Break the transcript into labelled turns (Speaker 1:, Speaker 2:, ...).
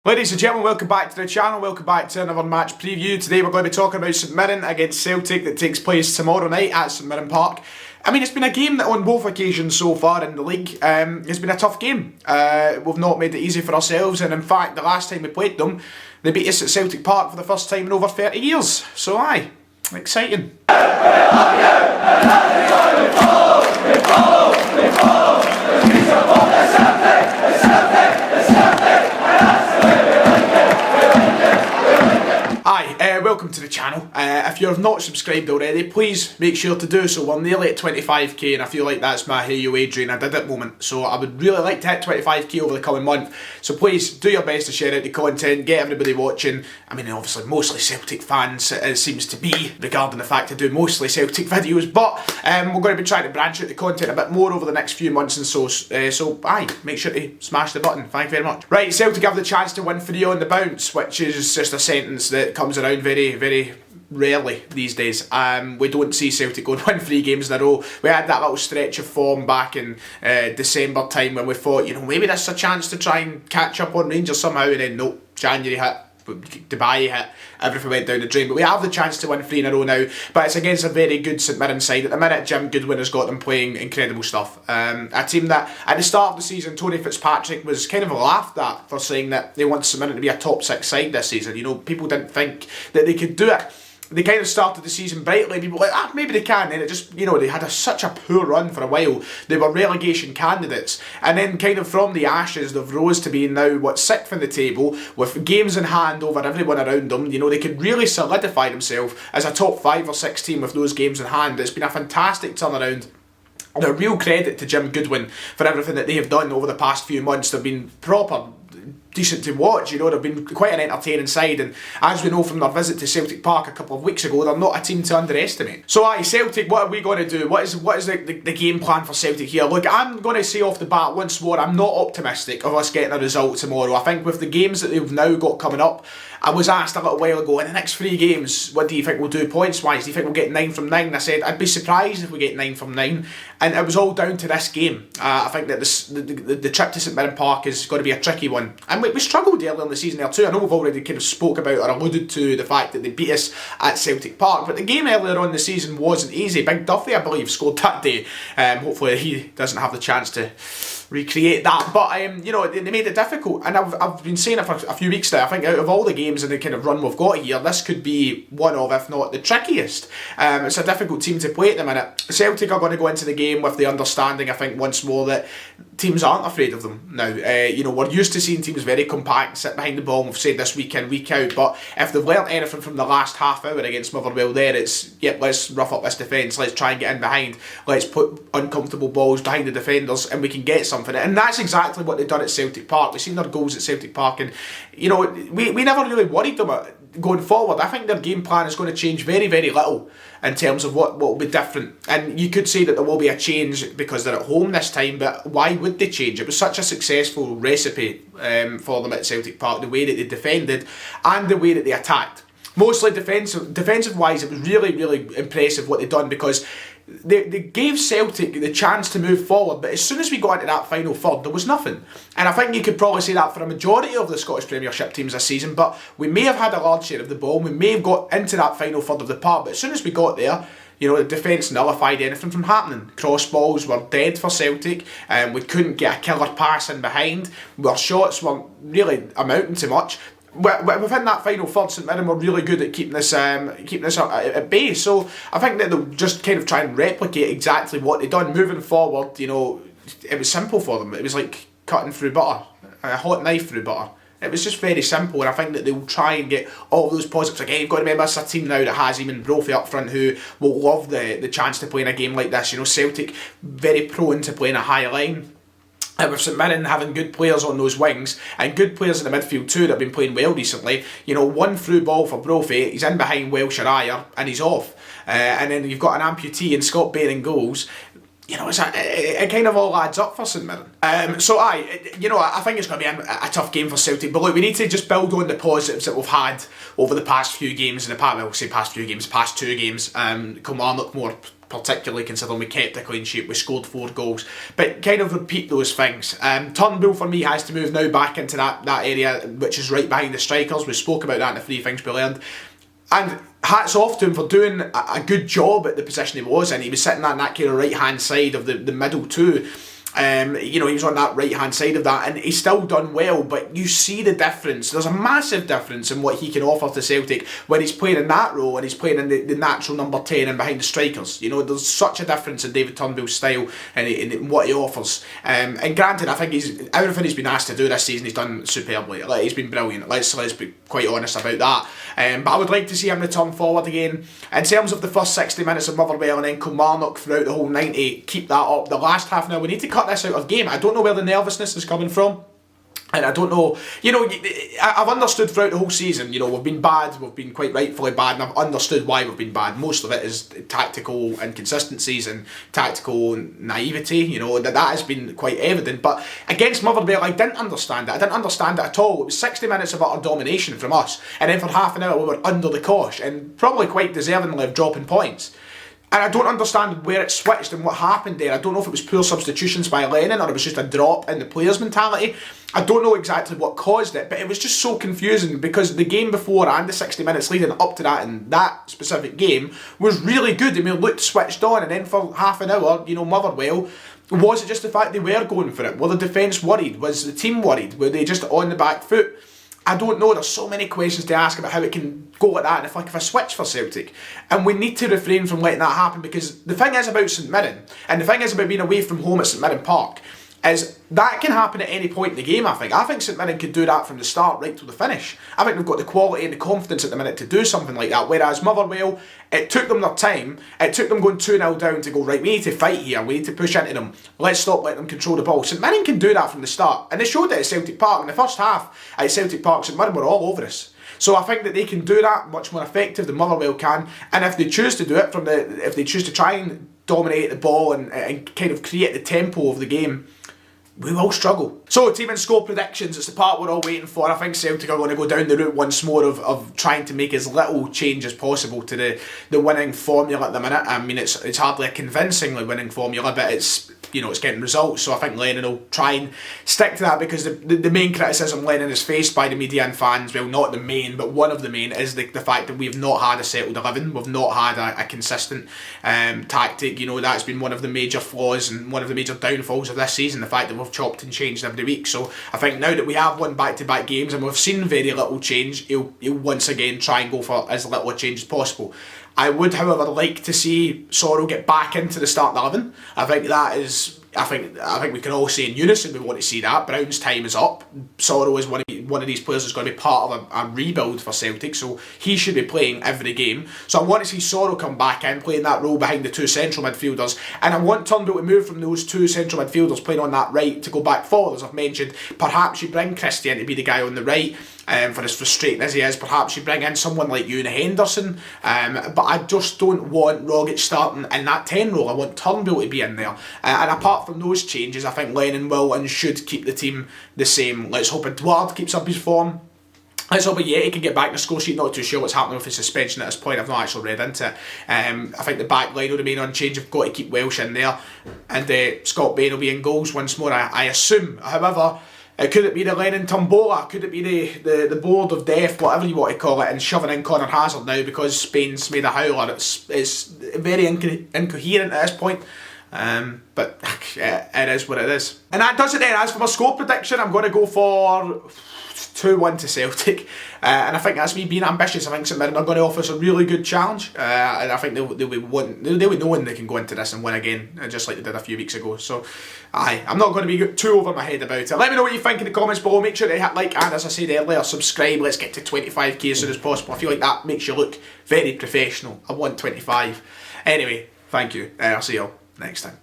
Speaker 1: Ladies and gentlemen, welcome back to the channel, welcome back to another match preview. Today we're going to be talking about St Mirren against Celtic that takes place tomorrow night at St Mirren Park. I mean, it's been a game that on both occasions so far in the league, it's been a tough game. We've not made it easy for ourselves, and in fact, the last time we played them, they beat us at Celtic Park for the first time in over 30 years. So aye, exciting. Welcome to the channel. If you're not subscribed already, please make sure to do so. We're nearly at 25k and I feel like that's my hey you Adrian I did it moment. So I would really like to hit 25k over the coming month. So please do your best to share out the content, get everybody watching. I mean, obviously mostly Celtic fans it seems to be, regarding the fact I do mostly Celtic videos, but we're going to be trying to branch out the content a bit more over the next few months and so aye, make sure to smash the button. Thank you very much. Right, Celtic have the chance to win 3 on the bounce, which is just a sentence that comes around very rarely these days. We don't see Celtic go and win 3 games in a row. We had that little stretch of form back in December time when we thought, you know, maybe this is a chance to try and catch up on Rangers somehow, and then nope, January hit, Dubai hit, everything went down the drain. But we have the chance to win 3 in a row now, but it's against a very good St Mirren side. At the minute, Jim Goodwin has got them playing incredible stuff. A team that at the start of the season, Tony Fitzpatrick was kind of laughed at for saying that they want St Mirren to be a top 6 side this season. You know, people didn't think that they could do it. They kind of started the season brightly, people were like, maybe they can, and it just, you know, they had such a poor run for a while. They were relegation candidates, and then kind of from the ashes they've rose to being now, 6th in the table, with games in hand over everyone around them. You know, they could really solidify themselves as a top 5 or 6 team with those games in hand. It's been a fantastic turnaround. And a real credit to Jim Goodwin for everything that they have done over the past few months. They've been proper decent to watch, you know, they've been quite an entertaining side, and as we know from their visit to Celtic Park a couple of weeks ago, they're not a team to underestimate. So aye, Celtic, what are we going to do? What is the game plan for Celtic here? Look, I'm going to say off the bat once more, I'm not optimistic of us getting a result tomorrow. I think with the games that they've now got coming up, I was asked a little while ago, in the next 3 games, what do you think we'll do points wise? Do you think we'll get 9 from 9? I said I'd be surprised if we get 9 from 9, and it was all down to this game. I think that the trip to St Mirren Park is going to be a tricky one, and we struggled earlier in the season there too. I know we've already kind of spoke about or alluded to the fact that they beat us at Celtic Park, but the game earlier on in the season wasn't easy. Big Duffy, I believe, scored that day. Hopefully he doesn't have the chance to recreate that, but you know, they made it difficult, and I've been saying it for a few weeks now. I think out of all the games in the kind of run we've got here, this could be one of, if not the trickiest. It's a difficult team to play at the minute. Celtic are going to go into the game with the understanding, I think, once more, that teams aren't afraid of them now. You know, we're used to seeing teams very compact, sit behind the ball, and we've said this week in, week out, but if they've learnt anything from the last half hour against Motherwell there, it's, yep, let's rough up this defence, let's try and get in behind, let's put uncomfortable balls behind the defenders, and we can get something. And that's exactly what they've done at Celtic Park. We've seen their goals at Celtic Park, and you know, we never really worried them going forward. I think their game plan is going to change very little in terms of what will be different, and you could say that there will be a change because they're at home this time, but why would they change? It was such a successful recipe for them at Celtic Park, the way that they defended and the way that they attacked. Mostly defensive wise, it was really impressive what they'd done, because they gave Celtic the chance to move forward, but as soon as we got into that final third, there was nothing. And I think you could probably say that for a majority of the Scottish Premiership teams this season, but we may have had a large share of the ball, we may have got into that final third of the park, but as soon as we got there, you know, the defence nullified anything from happening. Cross balls were dead for Celtic, and we couldn't get a killer pass in behind. Our shots weren't really amounting to much. Within that final third, St Mirren were really good at keeping this at bay. So I think that they'll just kind of try and replicate exactly what they've done moving forward. You know, it was simple for them. It was like cutting through butter, a hot knife through butter. It was just very simple, and I think that they'll try and get all those positives. Again, you've got to remember, it's a team now that has even Brophy up front, who will love the chance to play in a game like this. You know, Celtic very prone to playing a high line. And with St Mirren having good players on those wings and good players in the midfield too that have been playing well recently, you know, one through ball for Brophy, he's in behind Welsh or Ayer and he's off. And then you've got an amputee in Scott Bain goals. it kind of all adds up for St Mirren. I think it's going to be a tough game for Celtic. But look, we need to just build on the positives that we've had over the past few games. Past 2 games. Kilmarnock more particularly, considering we kept a clean sheet, we scored 4 goals. But kind of repeat those things. Turnbull for me has to move now back into that area, which is right behind the strikers. We spoke about that in the 3 things we learned. And hats off to him for doing a good job at the position he was in. He was sitting on that kind of right-hand side of the middle too. He was on that right-hand side of that, and he's still done well, but you see the difference. There's a massive difference in what he can offer to Celtic when he's playing in that role and he's playing in the natural number 10 and behind the strikers. There's such a difference in David Turnbull's style and in what he offers. And granted, I think everything he's been asked to do this season, he's done superbly. He's been brilliant. Let's be quite honest about that. But I would like to see him return forward again. In terms of the first 60 minutes of Motherwell and then Kilmarnock throughout the whole 90, keep that up. The last half an hour, we need to cut this out of game. I don't know where the nervousness is coming from. And I don't know, I've understood throughout the whole season, we've been bad, we've been quite rightfully bad, and I've understood why we've been bad. Most of it is tactical inconsistencies and tactical naivety, that has been quite evident. But against Motherwell, I didn't understand it. I didn't understand it at all. It was 60 minutes of utter domination from us, and then for half an hour we were under the cosh, and probably quite deservingly of dropping points. And I don't understand where it switched and what happened there. I don't know if it was poor substitutions by Lennon or it was just a drop in the players' mentality. I don't know exactly what caused it, but it was just so confusing because the game before and the 60 minutes leading up to that in that specific game was really good. It looked switched on, and then for half an hour, Motherwell, was it just the fact they were going for it? Were the defence worried? Was the team worried? Were they just on the back foot? I don't know. There's so many questions to ask about how it can go like that, and if a switch for Celtic. And we need to refrain from letting that happen, because the thing is about St Mirren, and the thing is about being away from home at St Mirren Park, is that can happen at any point in the game, I think. I think St Mirren could do that from the start right to the finish. I think they've got the quality and the confidence at the minute to do something like that, whereas Motherwell, it took them their time. It took them going 2-0 down to go, right, we need to fight here, we need to push into them, let's stop letting them control the ball. St Mirren can do that from the start, and they showed it at Celtic Park. In the first half at Celtic Park, St Mirren were all over us. So I think that they can do that much more effective than Motherwell can, and if they choose to do it if they choose to try and dominate the ball and kind of create the tempo of the game, we will struggle. So, team and score predictions, it's the part we're all waiting for. I think Celtic are going to go down the route once more of trying to make as little change as possible to the winning formula at the minute. I mean, it's hardly a convincingly winning formula, but it's getting results. So I think Lennon will try and stick to that, because the main criticism Lennon is faced by the media and fans, well, not the main, but one of the main, is the fact that we've not had a settled 11. We've not had a consistent tactic. That's been one of the major flaws and one of the major downfalls of this season, the fact that we've chopped and changed every week. So I think now that we have won back-to-back games and we've seen very little change, he'll once again try and go for as little a change as possible. I would, however, like to see Sorrell get back into the starting 11. I think we can all say in unison we want to see that. Brown's time is up. Sorrell is one of these players that's going to be part of a rebuild for Celtic, so he should be playing every game. So I want to see Sorrell come back in, playing that role behind the 2 central midfielders, and I want Turnbull to move from those 2 central midfielders playing on that right to go back forward, as I've mentioned. Perhaps you bring Christian to be the guy on the right. For as frustrating as he is, perhaps you bring in someone like Ewan Henderson, but I just don't want Rogic starting in that 10 role. I want Turnbull to be in there, and apart from those changes, I think Lennon will and should keep the team the same. Let's hope Edouard keeps up his form. Let's hope Yeti can get back in the score sheet. Not too sure what's happening with his suspension at this point. I've not actually read into it. I think the back line will remain unchanged. We've got to keep Welsh in there, and Scott Bain will be in goals once more, I assume. However, could it be the Lennon Tombola? Could it be the board of death, whatever you want to call it, and shoving in Conor Hazard now because Spain's made a howler? It's very incoherent at this point. But it is what it is. And that does it then. As for my score prediction, I'm going to go for 2-1 to Celtic, and I think that's me being ambitious. I think St Mirren are going to offer us a really good challenge, and I think they'll be knowing they can go into this and win again, just like they did a few weeks ago. So I'm not going to be too over my head about it. Let me know what you think in the comments below. Make sure to hit like, and as I said earlier, subscribe. Let's get to 25k as soon as possible. I feel like that makes you look very professional. I want 25. Anyway, thank you. I'll see you all next time.